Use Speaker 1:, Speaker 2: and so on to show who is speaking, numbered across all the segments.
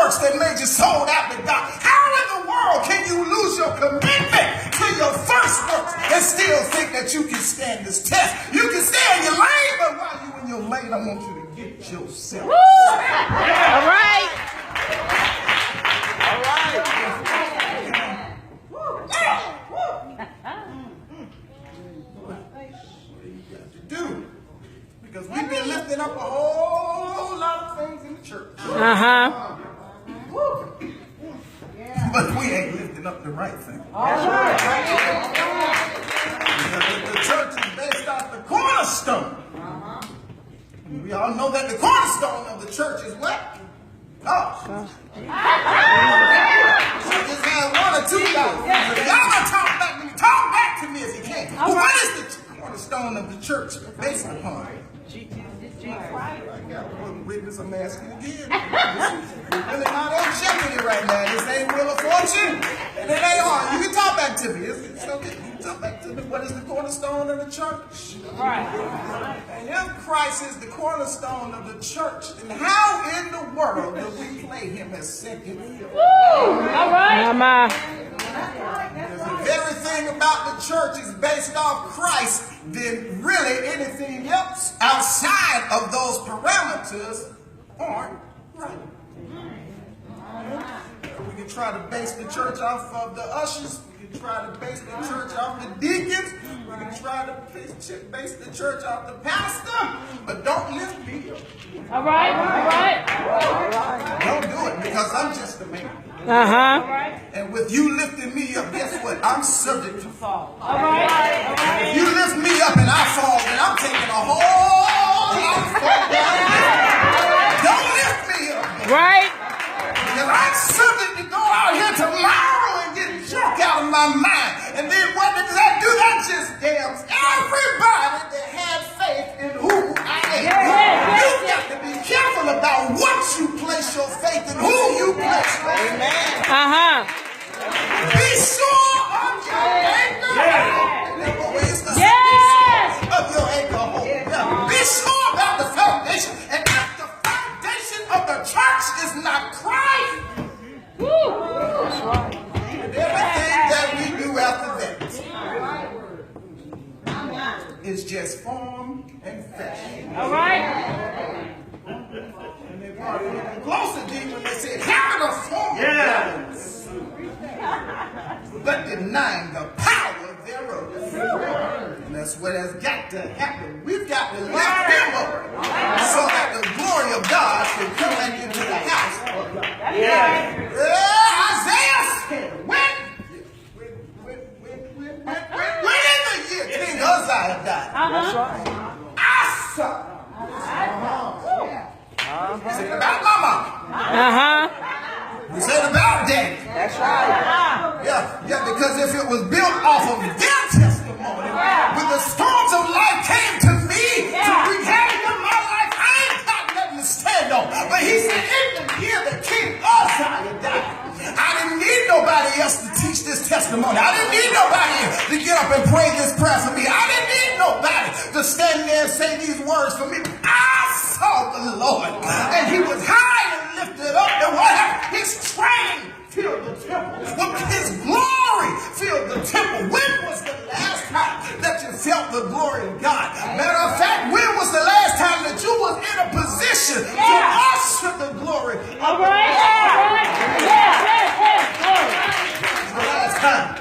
Speaker 1: works that made you sold out to God? How in the world can you lose your commitment to your first works and still think that you can stand this test? You can stay in your lane, but while you in your lane, I want you to get yourself.
Speaker 2: Woo! All right.
Speaker 1: All right. Do because we've been lifting up a whole lot of things in the church. But we ain't lifting up the right thing. The church is based off the cornerstone. We all know that the cornerstone of the church is what? God. So just have one or two guys. Y'all gonna talk back to me if you can. Well, what is the cornerstone of the church based upon? I got one witness, I'm asking again. Really not checking it right now. This ain't Wheel of Fortune, and it ain't hard. You can talk back to me. It's okay. You can talk back to me. What is the cornerstone of the church? Right. And if Christ is the cornerstone of the church, then how in the world do we play him as second fiddle?
Speaker 2: All right.
Speaker 1: If everything about the church is based off Christ, then really anything else outside of those parameters aren't right. We can try to base the church off of the ushers. We can try to base the church off the deacons. We can try to base the church off the pastor. But don't lift me up.
Speaker 2: All right.
Speaker 1: Don't do it because I'm just a man.
Speaker 2: Uh-huh.
Speaker 1: And with you lifting me up, guess what? I'm subject to fall.
Speaker 2: All right.
Speaker 1: If you lift me up and I fall, then I'm taking a whole lot of fall down. Don't lift me up.
Speaker 2: Right.
Speaker 1: Because I'm subject to go out here tomorrow and get junk out of my mind. And then what does that do? That just damns everybody that had faith in who I am. You got to be careful about what you place your faith in, who you place your faith in. Be sure of your anchor.
Speaker 2: Yes.
Speaker 1: Of your anchor hole. Yeah. Be sure about the foundation. And if the foundation of the church is not Christ, that's right. And everything that we do after that is just form and fashion.
Speaker 2: All right.
Speaker 1: And they brought it even closer deep when they said, having a form of godliness, but denying the power thereof. And that's what has got to happen. We've got to lift him up so that the glory of God can come back into the house. Isaiah said, when in the year King Uzziah died, I saw. He said about mama. He said about daddy.
Speaker 3: That's right.
Speaker 1: Yeah, because if it was built off of their testimony, when the storms of life came to me to wreak havoc in my life, I ain't got nothing to stand on. But he said, in the year that King Uzziah died, I didn't need nobody else to teach this testimony. I didn't need nobody to get up and pray this prayer for me. I didn't need nobody to stand there and say these words for me. I saw the Lord, and he was high and lifted up, and what happened? His train filled the temple. His glory filled the temple. When was the last time that you felt the glory of God? Matter of fact, when was the last time that you was in a position to usher the glory of God? The last time.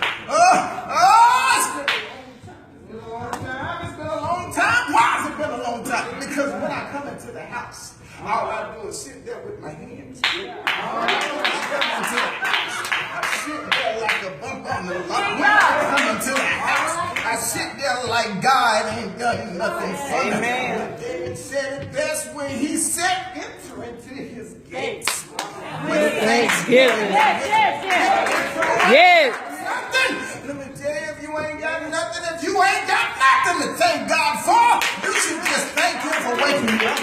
Speaker 1: It's been a long time. Why has it been a long time? Because when I come into the house, all I do is sit there with my hands. I sit there like a bump on the block. When I come into the house, I sit there like God ain't done nothing for me. Amen. David said it best when he said, enter into his gates with thanksgiving.
Speaker 2: Yes.
Speaker 1: Nothing. Let me tell you, if you ain't got nothing, if you ain't got nothing to thank God for, you should just thank him for waking you up.